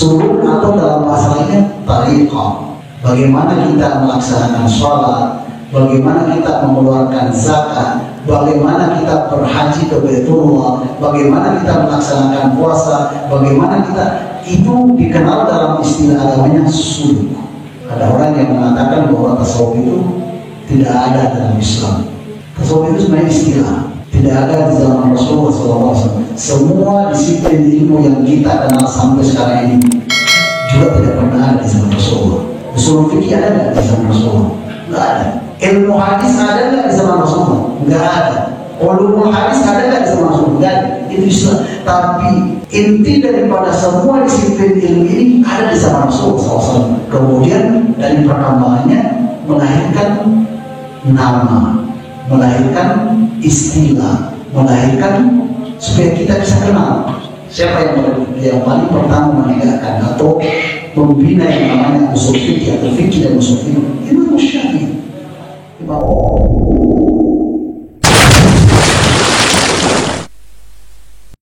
Suluk atau dalam bahasa lainnya tariqah. Bagaimana kita melaksanakan sholat, bagaimana kita mengeluarkan zakat, bagaimana kita berhaji ke Baitullah, bagaimana kita melaksanakan puasa, bagaimana kita, itu dikenal dalam istilah agamanya suluk. Ada orang yang mengatakan bahwa tasawuf itu tidak ada dalam Islam. Tasawuf itu sebenarnya istilah, tidak ada di zaman Rasulullah SAW. Semua disiplin ilmu yang kita kenal sampai sekarang ini juga tidak pernah ada di zaman Rasulullah. Usul fikih ada nggak di zaman Rasulullah? Nggak ada. Ilmu hadis ada nggak di zaman Rasulullah? Nggak ada. Ulumul hadis ada nggak di zaman Rasulullah? Nggak ada. Itu Islam. Tapi inti daripada semua disiplin ilmu ini ada di zaman Rasulullah SAW. Kemudian dari perkembangannya melahirkan nama, melahirkan istilah, melahirkan supaya kita bisa kenal siapa yang paling pertama menegakkan atau membina yang namanya usul fikih atau fikih dan usul fikih. Imam Syafi'i.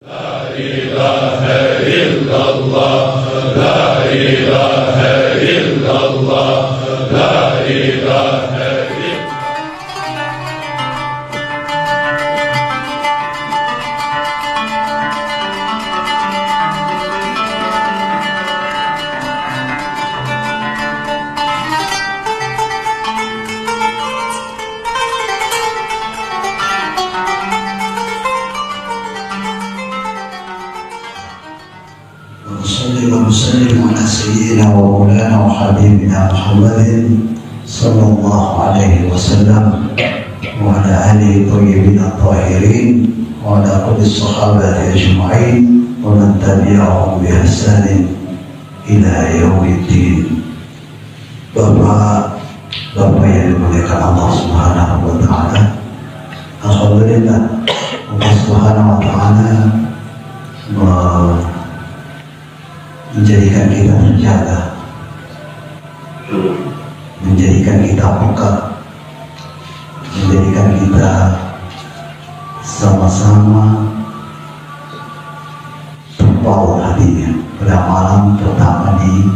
La ilaha illallah, la ilaha illallah, la ilaha. وسلم على سيدنا ومولانا وحبيبنا محمد صلى الله عليه وسلم وعلى آله الطيبين الطاهرين وعلى كل الصحابة أجمعين ومن تبعهم بإحسان إلى يوم الدين. Bapak yang dimuliakan Allah Subhanahu wa Ta'ala, alhamdulillah Allah Subhanahu wa Ta'ala menjadikan kita terjaga, menjadikan kita peka, menjadikan kita sama-sama terpaut hatinya pada malam pertama di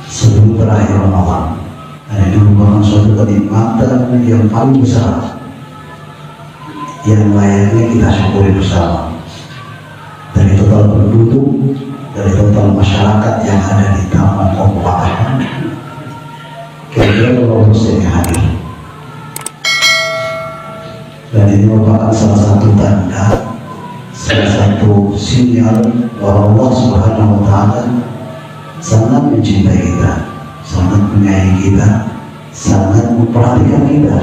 sebelum berakhir Ramadan. Dan itu merupakan suatu kenikmatan yang paling besar yang layaknya kita syukuri bersama. Dari total penduduk, dari total masyarakat yang ada di Taman Kabupaten, kira-kira berapa persen yang hadir? Dan ini merupakan salah satu tanda, salah satu sinyal bahwa Allah Subhanahu wa Ta'ala sangat mencintai kita, sangat menyayangi kita, sangat memperhatikan kita,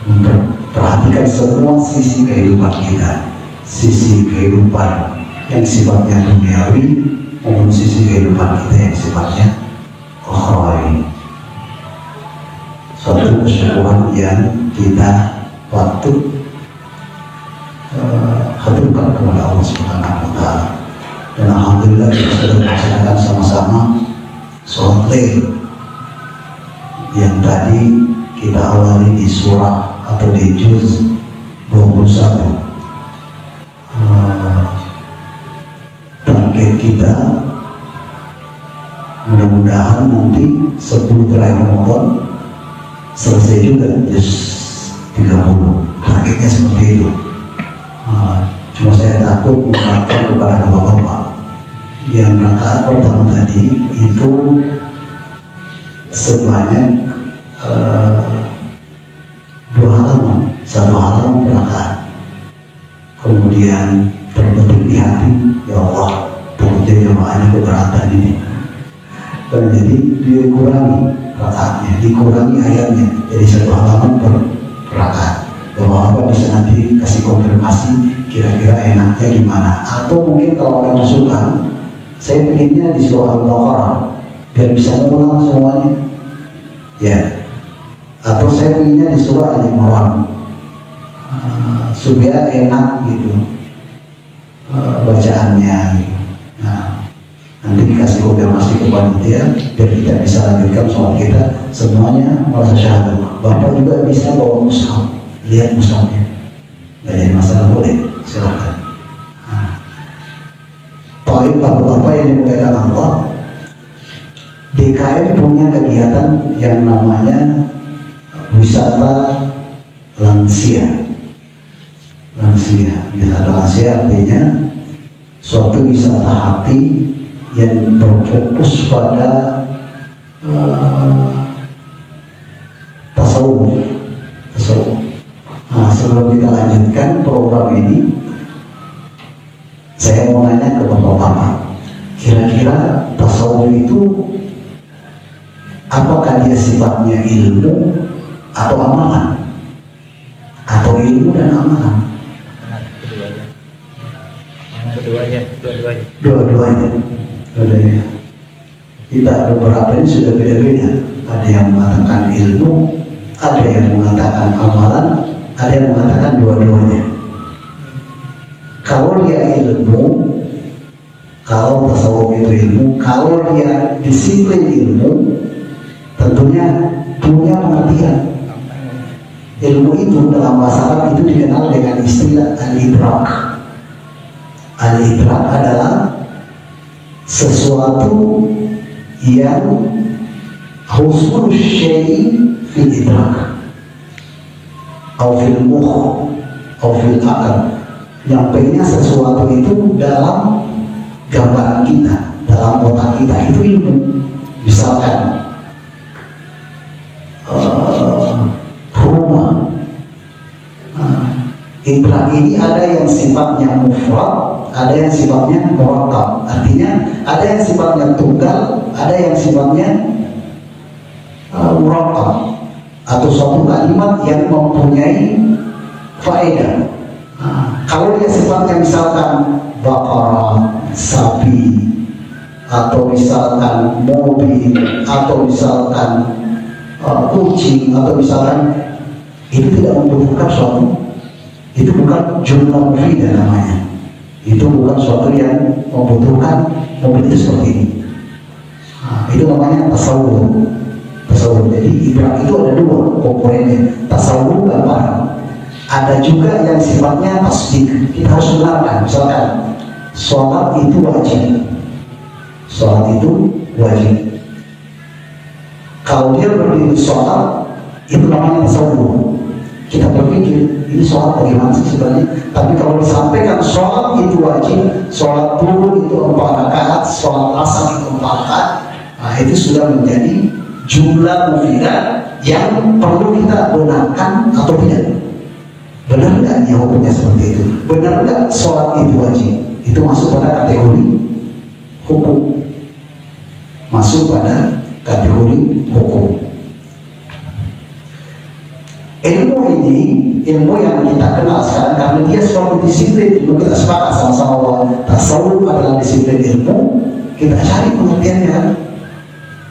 memperhatikan semua sisi kehidupan kita, sisi kehidupan yang sifatnya duniawi maupun sisi kehidupan kita yang sifatnya ukhrawi. Suatu kesyukuran yang kita patut haturkan kepada Allah Subhanahu wa Ta'ala. Dan alhamdulillah kita sudah melaksanakan sama-sama sholat lail yang tadi kita awali di surah atau di juz 21. Target kita mudah-mudahan nanti 10 terakhir Ramadan selesai juga juz 30. Targetnya seperti itu. Cuma saya takut mengatakan kepada bapak-bapak yang rakaat pertama tadi itu sebanyak 2 halaman, 1 halaman rakaat. Kemudian terbetik di hati, ya Allah, takutnya jamaahnya keberatan ini. Dan jadi dikurangi rakaatnya, dikurangi ayatnya, jadi 1 halaman per rakaat. Bapak-bapak bisa nanti kasih konfirmasi kira-kira enaknya gimana. Atau mungkin kalau ada masukan, saya pengennya di surah Al-Baqarah biar bisa mengulang semuanya. Ya. Atau saya pengennya di surah Al-Imran supaya enak gitu bacaannya gitu. Nah, nanti dikasih konfirmasi kepada dia biar kita bisa lanjutkan sholat kita semuanya merasa syahadat. Bapak juga bisa bawa mushaf, lihat mushafnya, nggak jadi masalah, boleh, silakan. Bapak yang dimuliakan Allah, DKM punya kegiatan yang namanya wisata lansia. Wisata lansia artinya suatu wisata hati yang berfokus pada tasawuf. Nah, sebelum kita lanjutkan program ini, saya mau nanya ke Bapak-Bapak, kira-kira tasawuf itu apakah dia sifatnya ilmu atau amalan? Atau ilmu dan amalan? Dua-duanya. Kita beberapa ini sudah beda-beda. Ada yang mengatakan ilmu, ada yang mengatakan amalan, ada yang mengatakan dua-duanya. Kalau dia ilmu, kalau tasawuf itu ilmu, kalau dia disiplin ilmu, tentunya punya pengertian. Ilmu itu dalam bahasa Arab itu dikenal dengan istilah al-idrak. Al-idrak adalah sesuatu yang husul syai' fil idrak atau fil mukh atau fil akal, nyampainya sesuatu itu dalam gambaran kita, dalam otak kita, itu ilmu. Misalkan rumah, idrak ini ada yang sifatnya mufrad, ada yang sifatnya murakkab. Artinya ada yang sifatnya tunggal, ada yang sifatnya murakkab, atau suatu kalimat yang mempunyai faedah. Kalau dia sifatnya misalkan baqarah, sapi, atau misalkan mobil, atau misalkan kucing, atau misalkan, itu tidak membutuhkan suatu, itu bukan jumlah mufidah namanya. Itu bukan suatu yang membutuhkan mobil itu seperti ini. Itu namanya tasawuf. Jadi idrak itu ada dua komponennya, tasawuf dan paham. Ada juga yang sifatnya tasdik, kita harus benarkan. Misalkan sholat itu wajib, kalau dia berdiri sholat, itu namanya tasawuf. Kita berpikir ini sholat bagaimana sih sebenarnya, tapi kalau disampaikan sholat itu wajib, sholat duhur itu 4 rakaat, sholat asar itu 4 rakaat, nah itu sudah menjadi jumlah mufidah yang perlu kita benarkan atau tidak. Benar nggak ya hukumnya seperti itu? Benar nggak sholat itu wajib? Itu masuk pada kategori hukum. Masuk pada kategori hukum. Ilmu ini, ilmu yang kita kenal sekarang, karena dia suatu disiplin, ilmu kita sepakat sama-sama bahwa tasawuf adalah disiplin ilmu. Kita cari pengertiannya kan.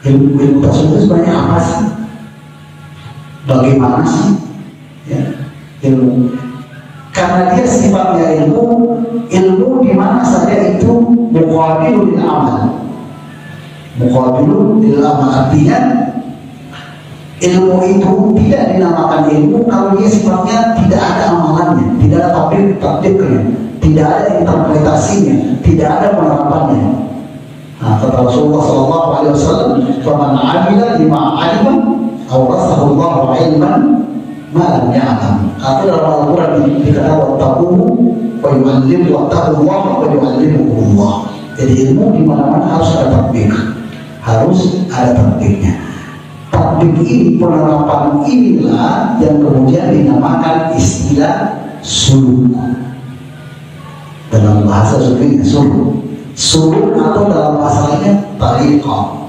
Ilmu tasawuf itu sebenarnya apa sih? Bagaimana sih? Ya, ilmu. Karena dia sifatnya ilmu di mana saja itu muqabilul amal. Muqabilul amal artinya ilmu itu tidak dinamakan ilmu kalau dia sifatnya tidak ada amalannya, tidak ada tatbiknya, tidak ada interpretasinya, tidak ada penerapannya. Nah, kata Rasulullah SAW, "Faman 'amila lima 'alima, awrasahu Allahu 'ilman ma lam ya'lam." Atau dalam Al-Qur'an dikatakan wattaquhu wa yu'allimu wattaqullaha wa yu'allimukumullah. Jadi ilmu di mana-mana harus ada tatbik, harus ada tatbiknya. Tatbik ini, penerapan inilah yang kemudian dinamakan istilah suluk. Dalam bahasa sufinya suluk atau dalam bahasa lainnya tariqah.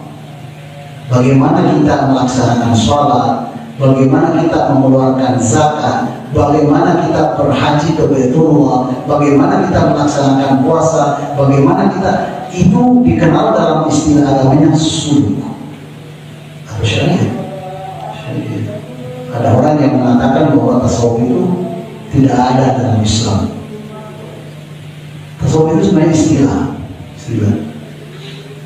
Bagaimana kita melaksanakan sholat, bagaimana kita mengeluarkan zakat, bagaimana kita berhaji ke Baitullah, bagaimana kita melaksanakan puasa, bagaimana kita, itu dikenal dalam istilah agamanya suluk. Syariat. Ada orang yang mengatakan bahwa tasawuf itu tidak ada dalam Islam. Tasawuf itu sebenarnya istilah.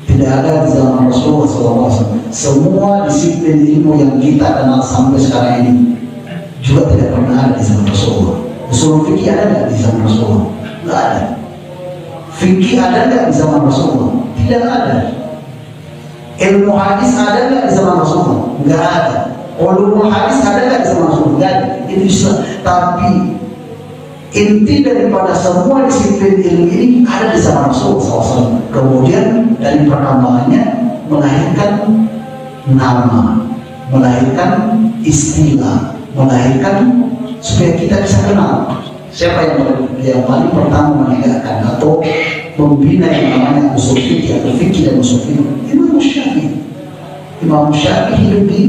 Tidak ada di zaman Rasulullah SAW. Semua disiplin ilmu yang kita kenal sampai sekarang ini juga tidak pernah ada di zaman Rasulullah. Usul fikih ada nggak di zaman Rasulullah? Nggak ada. Fikih ada nggak di zaman Rasulullah? Tidak ada. Ilmu hadis ada nggak di zaman Rasulullah? Nggak ada. Ulumul hadis ada nggak di zaman Rasulullah? Nggak ada. Itu Islam. Tapi inti daripada semua disiplin ilmu ini ada di zaman Rasulullah SAW. Kemudian dari perkembangannya melahirkan nama, melahirkan istilah, melahirkan supaya kita bisa kenal siapa yang paling pertama menegakkan atau membina yang namanya usul fikih atau fikih dan usul fikih. Imam Syafi'i. Imam Syafi'i hidup di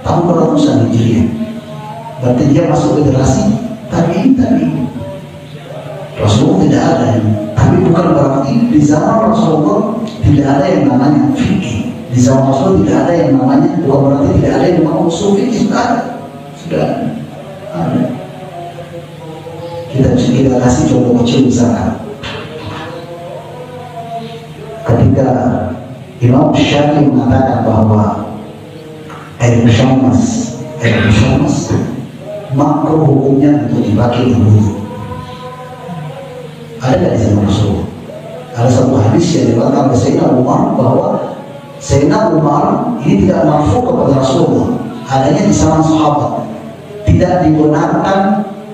tahun beratusan Hijriah. Berarti dia masuk generasi tabi'in. Rasulullah tidak ada, tapi bukan berarti di zaman Rasulullah tidak ada yang namanya fikih. Di zaman Rasul tidak ada yang namanya, bukan berarti tidak ada yang namanya usul fikih. Sudah ada. Kita kasih contoh kecil misalkan. Ketika Imam Syafi'i mengatakan bahwa air musyamas makruh hukumnya untuk dipakai di wudhu. Ada nggak di zaman Rasulullah? Ada satu hadis yang dikatakan oleh Sayyidina Umar bahwa Sayyidina Umar ini tidak marfu kepada Rasulullah, adanya di zaman sahabat. Tidak dibenarkan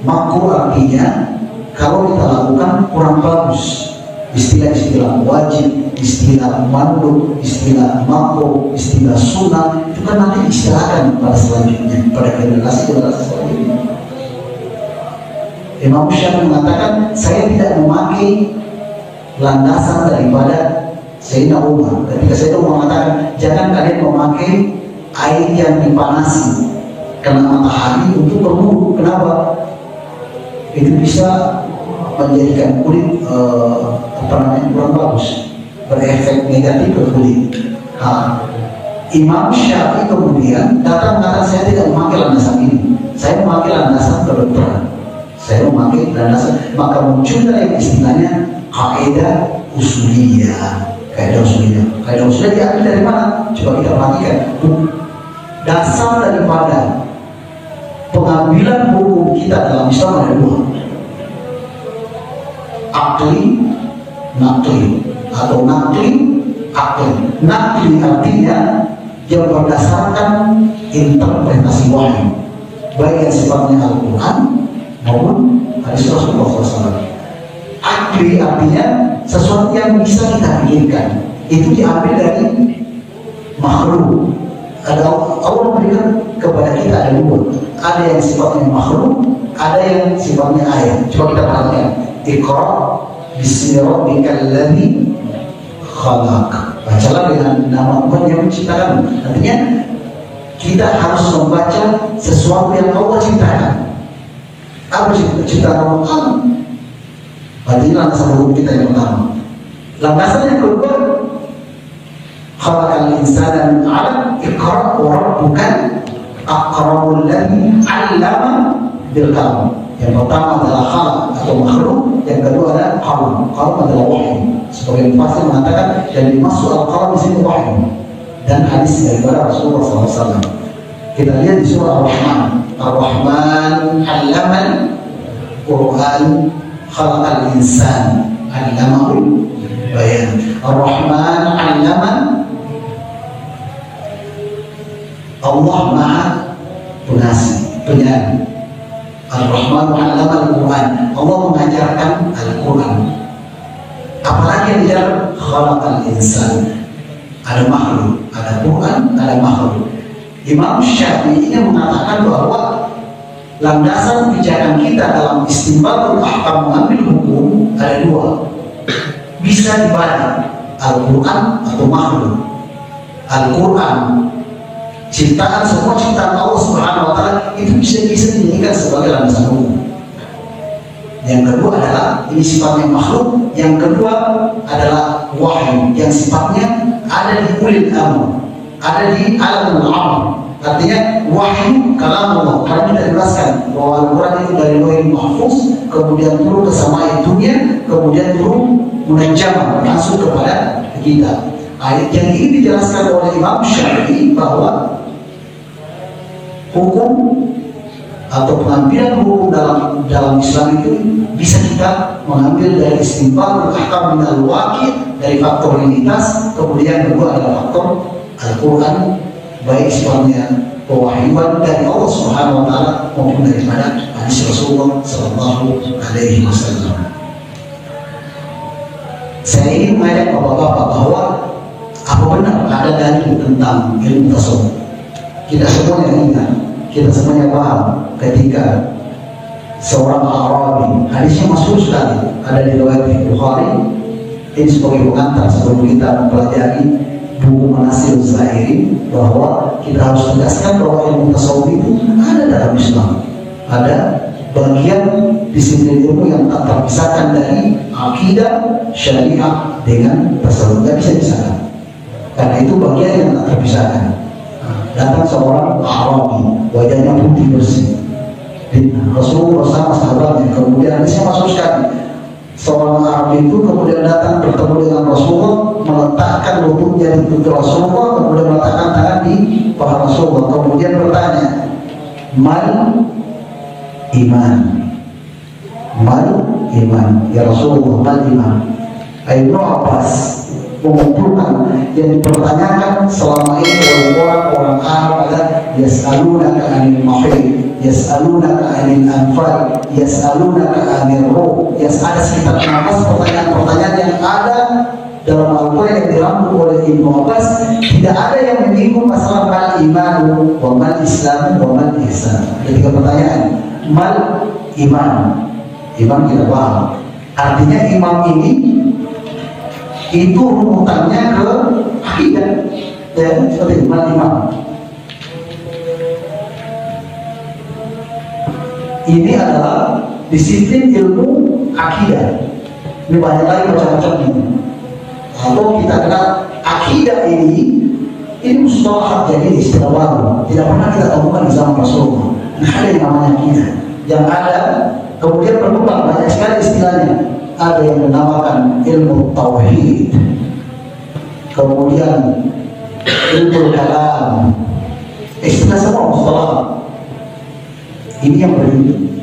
makruh, artinya kalau kita lakukan kurang bagus. Istilah-istilah wajib, istilah mandub, istilah makruh, istilah sunnah itu kan nanti diistilahkan pada selanjutnya, pada generasi selanjutnya. Imam Syafi'i mengatakan saya tidak memakai landasan daripada Sayyidina Umar. Ketika Sayyidina Umar mengatakan jangan kalian memakai air yang dipanasi kena matahari untuk berwudu. Kenapa? Itu bisa menjadikan kulit kurang bagus, berefek negatif ke kulit. Imam Syafi'i kemudian datang mengatakan saya tidak memakai landasan ini, saya memakai landasan kedokteran, saya memakai landasan. Maka muncullah yang istilahnya kaidah usuliyah. Kaidah usuliyah diambil dari mana? Coba kita perhatikan. Dasar daripada pengambilan hukum kita dalam Islam ada dua, akli, nakli, atau nakli, akli. Nakli artinya yang berdasarkan interpretasi wahyu, baik yang sifatnya Al-Quran maupun hadis Rasulullah SAW. Akli artinya sesuatu yang bisa kita pikirkan, itu diambil dari makhluk. Ada Allah memberikan kepada kita ada dua, ada yang sifatnya makhluk, ada yang sifatnya ayat. Coba kita perhatikan. Iqra bismi rabbikal ladzi khalaq. Bacalah dengan nama Tuhan yang menciptakan. Artinya kita harus membaca sesuatu yang Allah ciptakan. Apa ciptaan Allah? Berarti landasan hukum kita yang pertama. Landasan yang kedua, khalaqal insana min 'alaq. Iqra wa rabbukal akramul ladzi 'allama bil qalam. Yang pertama adalah khalaq atau makhluk, yang kedua adalah qalam. Qalam adalah wahyu. Sebagian mufassir mengatakan yang dimaksud al-qalam di sini wahyu. Dan hadis daripada Rasulullah SAW. Kita lihat di surah Ar-Rahman. Ar-Rahman 'allamal Quran khalaqal insan 'allamahul bayan. Ar-Rahman 'allaman, Allah Maha Pengasih, penyayang. Ar-Rahman 'allama al-Quran, Allah mengajarkan Al-Quran. Apalagi yang diajarkan? Khalaqal insan. Ada makhluk, ada Quran, ada makhluk. Imam Syafi'i mengatakan bahwa landasan pijakan kita dalam istinbatul ahkam, mengambil hukum, ada dua. Bisa dibaca Al-Quran atau makhluk. Al-Quran, ciptaan, semua ciptaan Allah Subhanahu wa Ta'ala, itu bisa dijadikan sebagai landasan hukum. Yang kedua adalah ini sifatnya makhluk, yang kedua adalah wahyu yang sifatnya ada di ulil amr, ada di alamul amr. Artinya wahyu kalam Allah. Karena kita jelaskan bahwa Al-Quran itu dari Lauhul Mahfuz, kemudian turun ke samai dunia, kemudian turun munajjam langsung kepada kita. Ayat yang ini dijelaskan oleh Imam Syafi'i bahwa hukum atau pengambilan hukum dalam Islam itu bisa kita mengambil dari istinbatul ahkam minal waqi', dari faktor realitas, kemudian kedua adalah faktor Al-Quran baik sifatnya pewahyuan dari Allah Subhanahu wa Ta'ala maupun daripada hadis Rasulullah Sallallahu Alaihi Wasallam. Saya ingin mengajak bapak-bapak bahwa apa benar ada dalil tentang ilmu tasawuf. Kita semuanya ingat, kita semuanya paham ketika seorang Arabi, hadisnya masyhur sekali, ada di riwayat Bukhari. Ini sebagai pengantar sebelum kita mempelajari buku Manasir Zairi, bahwa kita harus tegaskan bahwa ilmu tasawuf itu ada dalam Islam. Ada bagian disiplin ilmu yang tak terpisahkan dari akidah, syariah dengan tasawuf, tidak bisa dipisahkan. Karena itu bagian yang tak terpisahkan. Datang seorang Arabi, wajahnya putih bersih, Rasulullah bersama sahabatnya. Kemudian hadisnya masuk sekali, seorang Arabi itu kemudian datang bertemu dengan Rasulullah, meletakkan lututnya di lutut Rasulullah, kemudian meletakkan tangan di paha Rasulullah, kemudian bertanya, mal iman, mal iman, ya Rasulullah, mal iman. Ibnu Abbas mengumpulkan yang dipertanyakan selama ini oleh orang-orang Arab adalah yas'alunaka 'anil mahid, yas'alunaka 'anil anfal, yas'alunaka 'anil ruh. Ada sekitar 16 pertanyaan-pertanyaan yang ada dalam Al-Quran yang dirangkum oleh Ibnu Abbas. Tidak ada yang menyinggung masalah mal imanu wa mal islam wa mal ihsan. Ada 3 pertanyaan. Mal iman, iman kita paham, artinya imam ini itu runutannya ke akidah, ya, seperti iman. Ini adalah disiplin ilmu akidah. Ini banyak lagi macam-macam ini. Kalau kita kenal akidah ini mustalah, jadi istilah baru, tidak pernah kita temukan di zaman Rasulullah. Nah, ada yang namanya akidah. Yang ada kemudian berkembang banyak sekali istilahnya. Ada yang menamakan ilmu tauhid, kemudian ilmu kalam, istilah semua mustalah. Ini yang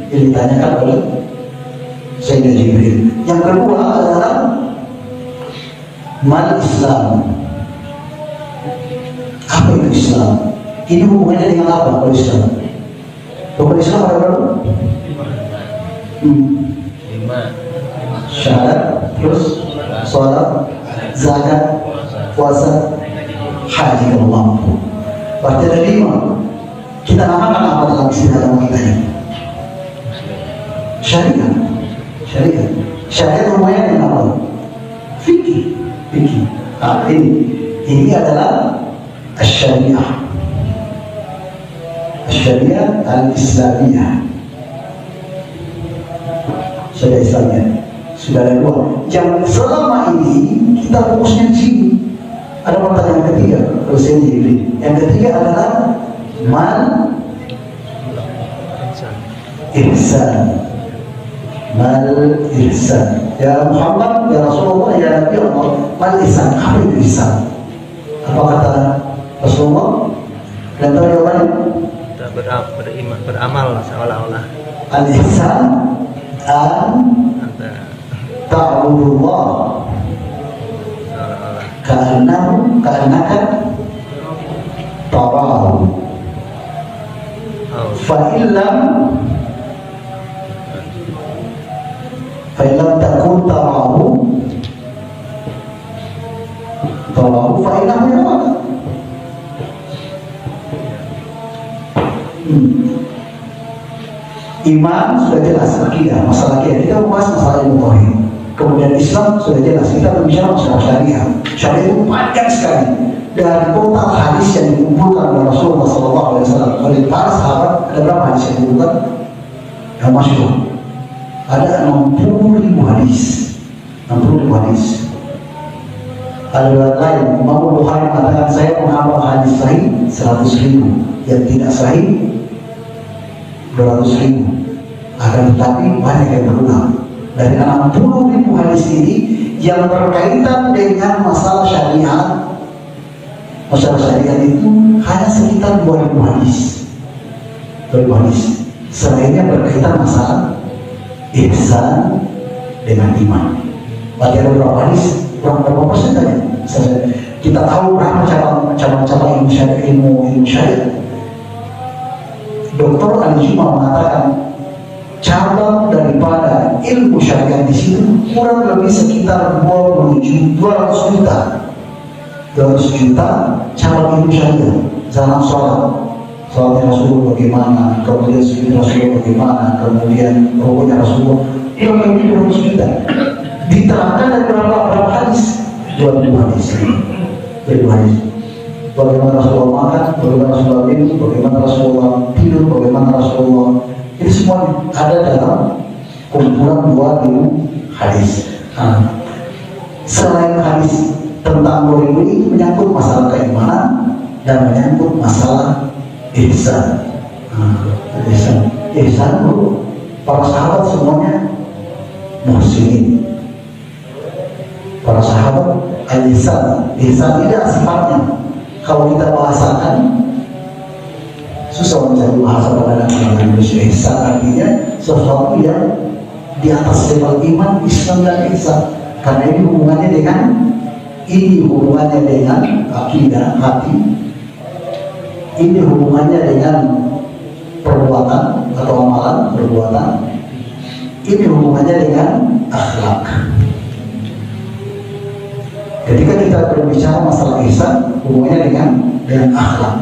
ditanyakan oleh Sayyidina Jibril. Yang kedua adalah mal Islam. Apa itu Islam? Ini hubungannya dengan apa kalau Islam? Kalau Islam ada berapa? 5. Syahadat, terus sholat, zakat, puasa, haji kalau mampu. Berarti ada 5. Kita namakan apa dalam istilah agama kita ini? Syariat. Syariat. Syariat lumayan dengan apa? Fikih. Fikih. Nah, ini adalah syariah. Syariat al-Islamiyah. Syariat Islamiyah. Sudah ada 2. Yang selama ini kita fokusnya di sini. Ada pertanyaan ketiga, terus ini. Yang ketiga adalah mal ihsan. Mal ihsan. Ya Muhammad, ya Rasulullah, ya Nabi Allah, mal ihsan. Apa itu ihsan? Apa kata Rasulullah? Dan tahu jawabannya? Beriman, beramal seolah-olah. Al ihsan ta'budullah ka'annaka tarahu fa illam takun tarahu fa innahu yaraka. Iman sudah jelas, akidah, masalah akidah. Kita membahas masalah ilmu tauhid. Kemudian Islam sudah jelas, kita berbicara masalah syariah. Syariah itu panjang sekali. Dan total hadis yang dikumpulkan oleh Rasulullah SAW oleh para sahabat, ada berapa hadis yang dikumpulkan? Yang masyhur. Ada 60.000 hadis. 60.000 hadis. Ada lain, Imam Bukhari mengatakan saya menghafal hadis sahih 100.000, yang tidak sahih 200.000. Akan tetapi banyak yang berulang. Dari 60.000 hadis ini yang berkaitan dengan masalah syariat, masalah syariat itu hanya sekitar 2.000 hadis. 2.000 hadis. Selainnya berkaitan masalah ihsan dengan iman. Berarti ada berapa hadis? Berapa persen tadi? Kita tahu berapa cabang cabang-cabang ilmu syariat. Dr. Ali Juma mengatakan cabang daripada ilmu syariat di situ kurang lebih sekitar 200 juta cabang ilmu syariat. Dalam sholat Rasulullah bagaimana, kemudian sujud Rasulullah bagaimana, kemudian rukunya Rasulullah, kurang lebih 200 juta. Diterangkan dari berapa hadis? 2000 hadis. Bagaimana Rasulullah makan, bagaimana Rasulullah minum, bagaimana Rasulullah tidur, bagaimana Rasulullah, ini semua ada dalam kumpulan 2000 hadis. Selain hadis tentang 2000 itu menyangkut masalah keimanan dan menyangkut masalah ihsan. Ihsan itu para sahabat semuanya muhsinin. Para sahabat al-ihsan ini sifatnya. Kalau kita bahasakan susah mencari bahasa pada dalam Indonesia. Ihsan artinya sesuatu yang di atas level iman, Islam dan ihsan. Karena ini hubungannya dengan akidah hati. Ini hubungannya dengan perbuatan atau amalan perbuatan. Ini hubungannya dengan akhlak. Ketika kita berbicara masalah ihsan, hubungannya dengan akhlak.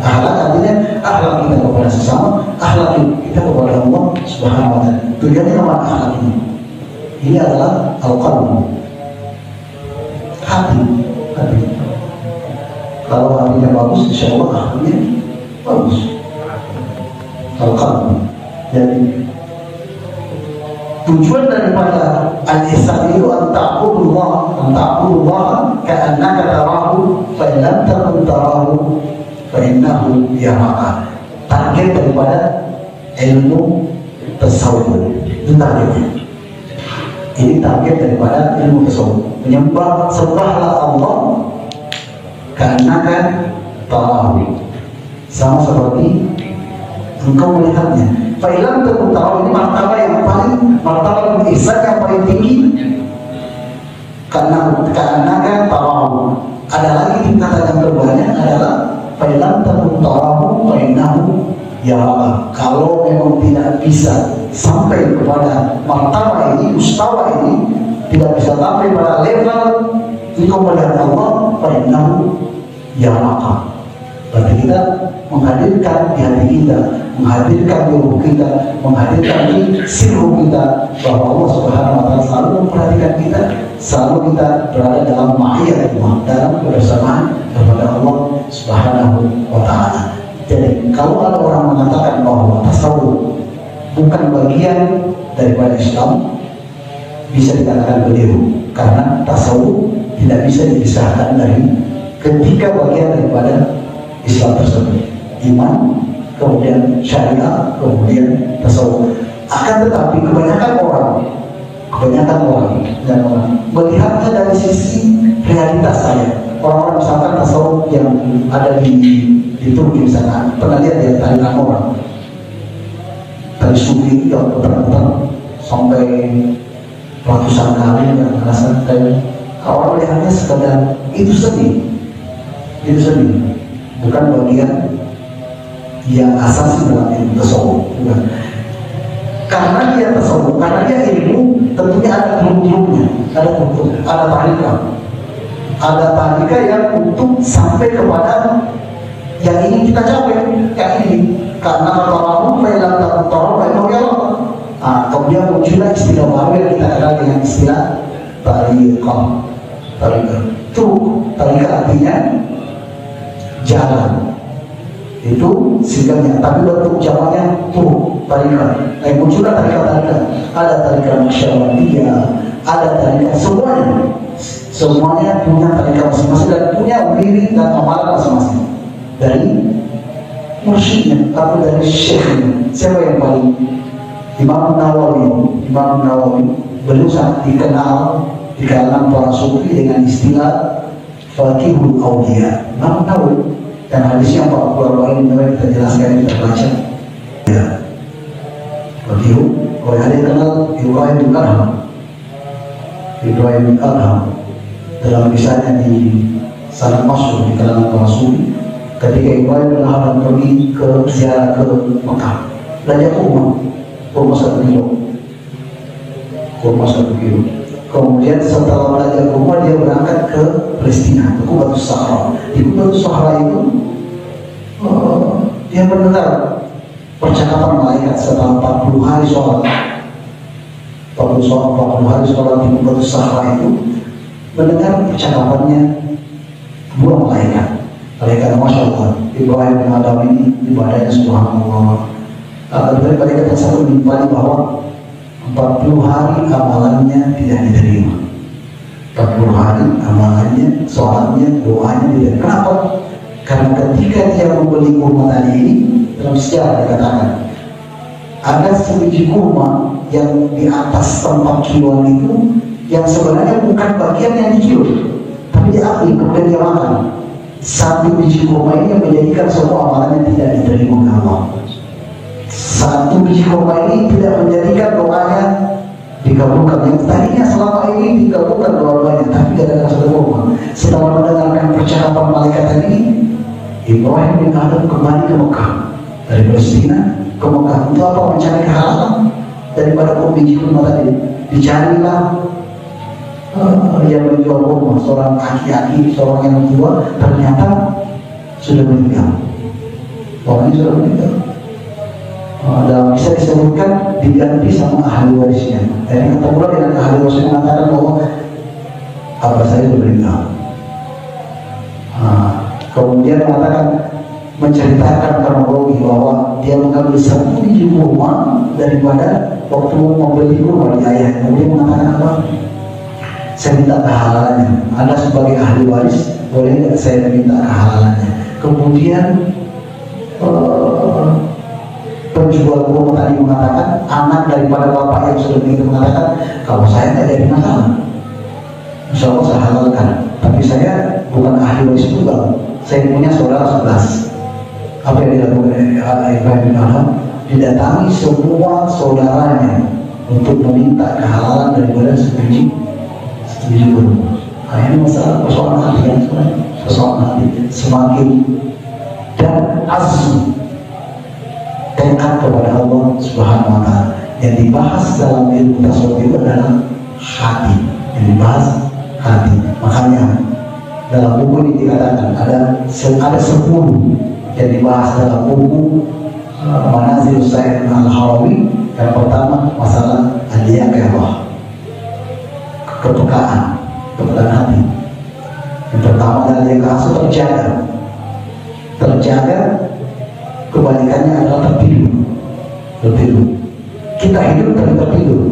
Akhlak artinya akhlak kita kepada sesama, akhlak kita kepada Allah Subhanahu wa Ta'ala. Tujuannya apa akhlak ini? Ini adalah al-qalb, hati. Kalau hatinya bagus, insya Allah akhlaknya bagus. Al-qalb. Jadi tujuan daripada al-ihsan itu anta'budullah ka'annaka tarahu fa in lam takun tarahu fa innahu yaraka. Target daripada ilmu tasawuf itu targetnya. Ini target daripada ilmu tasawuf. Sembahlah Allah ka'annaka tarahu, sama seperti engkau melihatnya. Fa'ilam takun tarahu, ini martabat yang paling, martabat ihsan yang paling tinggi. Karena tarahu. Ada lagi tingkatan yang keduanya adalah fa'ilam takun tarahu fa'innahu yaraka. Kalau memang tidak bisa sampai kepada martabat ini, mustawa ini, tidak bisa sampai pada level engkau melihat Allah, fa'innahu yaraka. Berarti kita menghadirkan di hati kita, menghadirkan di ruh kita, menghadirkan di sirruh kita bahwa Allah Subhanahu wa Ta'ala selalu memperhatikan kita, selalu kita berada dalam ma'iyah Allah, dalam kebersamaan kepada Allah Subhanahu wa Ta'ala. Jadi kalau ada orang mengatakan bahwa tasawuf bukan bagian daripada Islam, bisa dikatakan keliru, karena tasawuf tidak bisa dipisahkan dari ketiga bagian daripada Islam tersebut. Iman, kemudian syariah, kemudian tasawuf. Akan tetapi kebanyakan orang melihatnya dari sisi realitas saya. Orang-orang misalkan tasawuf yang ada di Turki misalkan, pernah lihat ya tarikan orang tari sufi yang putar-putar sampai ratusan kali yang merasa kayak orang melihatnya sekadar itu seni, bukan bagian yang asasi dalam ilmu tasawuf. Karena dia tasawuf, karena dia ilmu, tentunya ada grup-grupnya, ada tarika yang untuk sampai kepada yang ingin kita capai, yang ini. Karena tarahu fa'ilam takun tarahu fa'innahu yaraka. Kemudian muncullah istilah baru yang kita kenal dengan istilah tarikah. Tarikah artinya jalan, itu singkatnya, tapi bentuk jamannya tarikah. Muncullah tarikah. Ada tarikah Naqsyabandiyah, ada tarikah, semuanya punya tarikah masing-masing dan punya wirid dan amalan masing-masing dari mursyidnya atau dari syekhnya. Siapa yang paling? Imam Nawawi beliau sangat dikenal di kalangan para sufi dengan istilah Faqihul Awliya. Imam Nawawi, dan hadisnya 40 ini kita jelaskan, kita baca ya. Faqih, kalau ada yang kenal Ibrahim bin Adham dalam misalnya di sangat masyhur di kalangan para sufi. Ketika Ibrahim bin Adham pergi ke ziarah ke Mekah, belanja kurma 1 kilo, kurma 1 kilo. Kemudian setelah belanja kurma dia berangkat ke Palestina, ke Qubatus Sahra. Di Qubatus Sahra itu dia mendengar percakapan malaikat setelah 40 hari sholat. 40 hari sholat di Qubatus Sahra itu mendengar percakapannya dua malaikat. Malaikat, Masya Allah, Ibrahim bin Adham ini ibadahnya subhanallah. Dari malaikat yang satu menimpali bahwa 40 hari amalannya tidak diterima. 40 hari amalannya, sholatnya, doanya tidak. Kenapa? Karena ketika dia membeli kurma tadi ini, dalam sejarah dikatakan ada sebiji kurma yang di atas 4 kiloan itu, yang sebenarnya bukan bagian yang dikilo, tapi diambil kemudian dia makan. Satu biji kurma ini yang menjadikan semua amalannya tidak diterima oleh Allah. Satu biji kurma ini tidak menjadikan doanya dikabulkan. Yang tadinya selama ini dikabulkan doa-doanya, tapi gara-gara satu kurma. Setelah mendengarkan percakapan malaikat tadi, Ibrahim bin Adham kembali ke Mekah dari Palestina ke Mekah. Untuk apa? Mencari kehalalan daripada biji kurma tadi. Dicarilah yang menjual kurma, seorang aki-aki, seorang yang tua, ternyata sudah meninggal. Orangnya sudah meninggal. Dan bisa disebutkan diganti sama ahli warisnya. Jadi ketemulah dengan ahli warisnya mengatakan bahwa abah saya sudah meninggal. Kemudian mengatakan, menceritakan kronologi bahwa dia mengambil 1 biji kurma daripada waktu membeli kurma di ayah. Kemudian mengatakan apa? Saya minta kehalalannya. Anda sebagai ahli waris, boleh nggak saya minta kehalalannya? Kemudian penjual kurma tadi mengatakan, anak daripada bapak yang sudah meninggal mengatakan, kalau saya tidak jadi masalah, insya Allah saya halalkan. Tapi saya bukan ahli waris tunggal. Saya punya saudara 11. Apa yang dilakukan Ibrahim bin Adham? Didatangi semua saudaranya untuk meminta kehalalan daripada sebiji kurma. Ini masalah persoalan hati yang sebenarnya, persoalan hati. Semakin dan azm, tekad kepada Allah Subhanahu wa Ta'ala. Yang dibahas dalam ilmu tasawuf itu adalah hati. Yang dibahas hati. Makanya dalam buku ini dikatakan ada 10 yang dibahas dalam buku Manazil Sayyid Al-Harawi. Yang pertama masalah al-yaqah, kepekaan hati. Yang pertama adalah al-yaqah, terjaga. Kebalikannya adalah tertidur. Kita hidup tapi tertidur.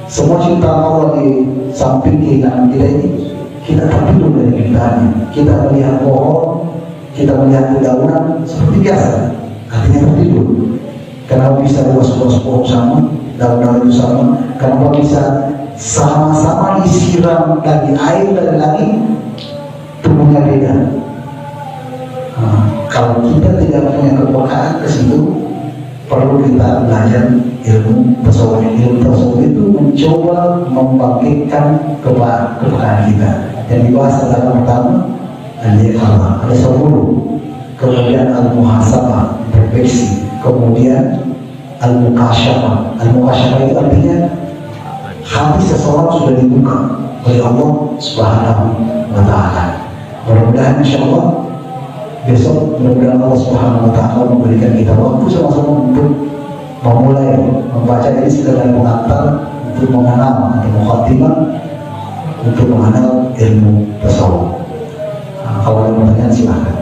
Semua ciptaan Allah di samping keinginan kita ini, kita tertidur dari ciptaannya. Kita melihat pohon, kita melihat dedaunan seperti biasa, artinya tertidur. Kenapa bisa luas-luas pohon sama, daun-daun itu sama? Kenapa bisa sama-sama disiram dari air dari langit, tumbuhnya beda? Kalau kita tidak punya kepekaan ke situ, perlu kita belajar ilmu tasawuf. Ilmu tasawuf itu mencoba membangkitkan kepekaan kita. Yang dibahas adalah pertama al-iqamah, ada 10. Kemudian al-muhasabah, introspeksi. Kemudian al-mukasyafah. Al-mukasyafah itu artinya hati seseorang sudah dibuka oleh Allah Subhanahu wa Ta'ala. Mudah-mudahan insyaallah besok mudah-mudahan Allah Subhanahu wa Ta'ala memberikan kita waktu sama-sama untuk memulai membaca ini sekedar pengantar untuk mengenal atau mukhatimah untuk mengenal ilmu tasawuf. Kalau ada pertanyaan silahkan.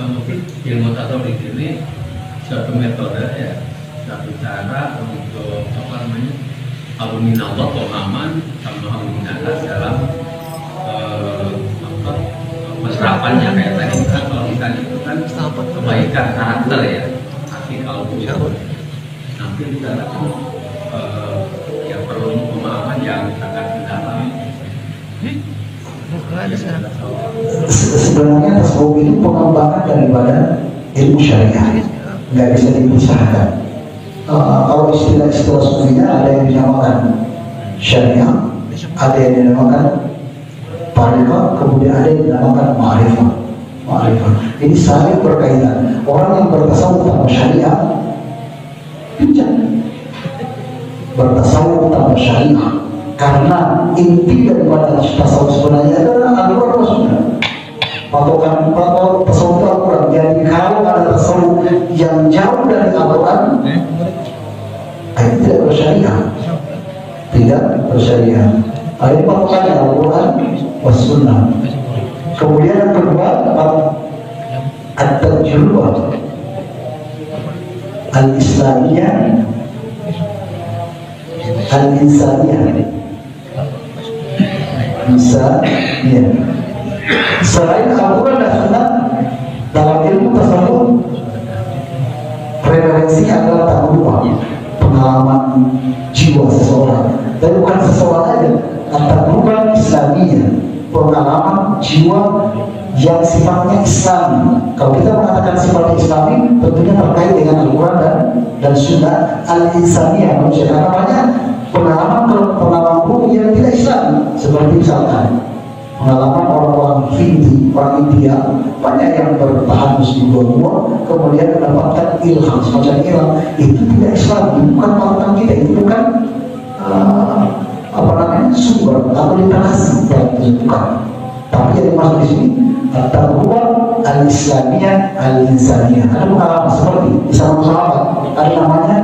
Mungkin ilmu tasawuf ini suatu metode ya, satu cara untuk apa namanya, al-minallah pemahaman sama al-minanas dalam penerapannya. Kayak tadi kan kalau misalnya itu kan kebaikan karakter ya, hati kalau punya nanti kita yang perlu pemahaman yang sangat mendalam. Sebenarnya tasawuf itu pengembangan daripada ilmu syariah, nggak bisa dipisahkan. Kalau istilah sufinya ada yang dinamakan syariah, ada yang dinamakan tariqah, kemudian ada yang dinamakan ma'rifah. Ini saling berkaitan. Orang yang bertasawuf tanpa syariah bincang bertasawuf tanpa syariah, karena inti daripada tasawuf sebenarnya adalah Al-Quran dan Sunnah. Patokan tasawuf Al-Quran. Jadi kalau ada tasawuf yang jauh dari Al-Quran, tidak bersyariah, tidak bersyariah. Ada patokannya Al-Quran dan Sunnah. Kemudian yang kedua, at-tajrubah al-islamiyah al-insaniyah. Selain Al-Quran dan Sunnah, dalam ilmu tasawuf referensinya adalah tajrubah, pengalaman jiwa seseorang. Dan bukan seseorang aja, tajrubah islamiyah, pengalaman jiwa yang sifatnya Islam. Kalau kita mengatakan sifatnya Islami, tentunya terkait dengan Al-Quran dan Sunnah. Al-Insaniyah, manusia, namanya pengalaman ruh yang tidak Islam. Seperti misalkan pengalaman orang-orang Hindi, orang India, banyak yang bertahan di gua-gua, kemudian mendapatkan ilham semacam ilham. Itu tidak Islam, bukan patokan kita, itu bukan sumber atau literasi yang bukan. Tapi yang dimaksud di sini at-tajrubah al-islamiyah al-insaniyah. Ada pengalaman seperti di sana sahabat, ada namanya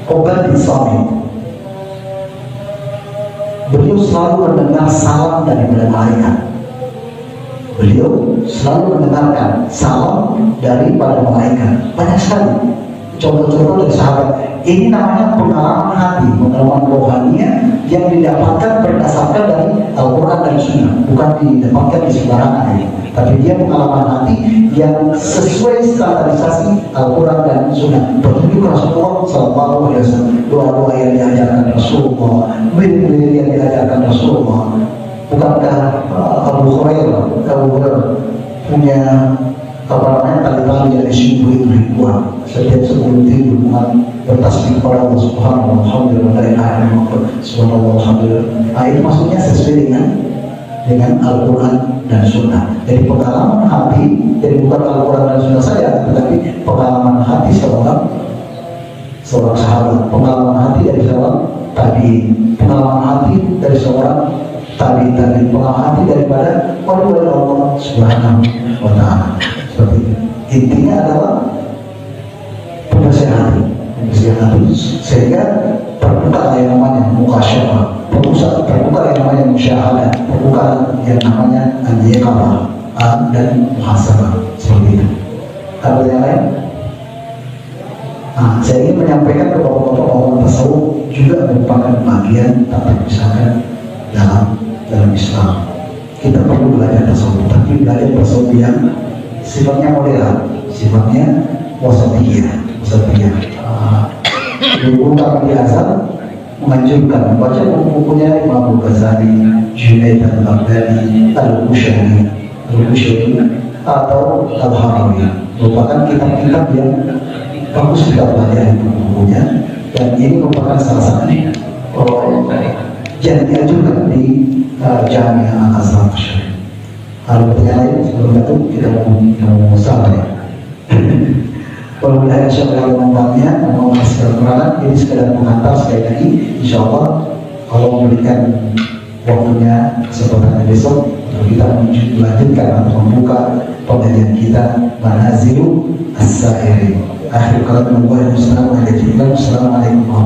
Ubadah bin Samit. Beliau selalu mendengar salam daripada malaikat. Beliau selalu mendengarkan salam daripada malaikat. Banyak sekali contoh-contoh dari sahabat. Ini namanya pengalaman hati, pengalaman rohaninya yang didapatkan berdasarkan dari Al-Quran dan Sunnah, bukan didapatkan di sembarangan ini. Tapi dia pengalaman hati yang sesuai standarisasi Al-Quran dan Sunnah. Petunjuk Rasulullah SAW, doa-doa yang diajarkan Rasulullah, wirid yang diajarkan Rasulullah. Bukankah Abu Hurairah punya tali-tali yang disebut ribuan setiap sebelum tidur bertasbih kepada Allah Subhanahu wa ta'ala, subhanallah, alhamdulillah. Itu maksudnya sesuai dengan Al-Quran dan Sunnah. Jadi pengalaman hati, jadi bukan Al-Quran dan Sunnah saja, tetapi pengalaman hati seorang sahabat, pengalaman hati dari seorang tabi'in, pengalaman hati dari seorang tabi'in, pengalaman hati daripada wali-wali Allah Subhanahu wa ta'ala. Seperti itu. Intinya adalah penyelesaian hati, sehingga terbuka yang namanya mukasyafah, terbuka yang namanya musyahadah, terbuka yang namanya al-yaqamah dan muhasabah. Seperti itu. Ada yang lain? Saya ingin menyampaikan ke bapak-bapak bahwa tasawuf juga merupakan bagian tak terpisahkan dalam Islam. Kita perlu belajar tasawuf, tapi belajar tasawuf yang sifatnya moderat, sifatnya wasatiyah. Guru kami di Azhar menganjurkan membaca buku-bukunya Imam Ghazali, Junaid al-Baghdadi, Al-Bushari, atau Al-Harawi. Merupakan kitab-kitab yang bagus kita pelajari buku-bukunya, dan ini merupakan salah satu yang dianjurkan di Jamiah Al-Azhar. Ada pertanyaan lain sebelum itu kita mau sampai. Kalau tidak insya Allah membantunya, mau kasih kekurangan, ini sekedar mengantar sekali lagi. Insya Allah kalau memberikan waktunya kesempatan besok, kita melanjutkan atau membuka pengajian kita Manazilu As-Sairin. Akhir kata, Assalamualaikum warahmatullahi wabarakatuh.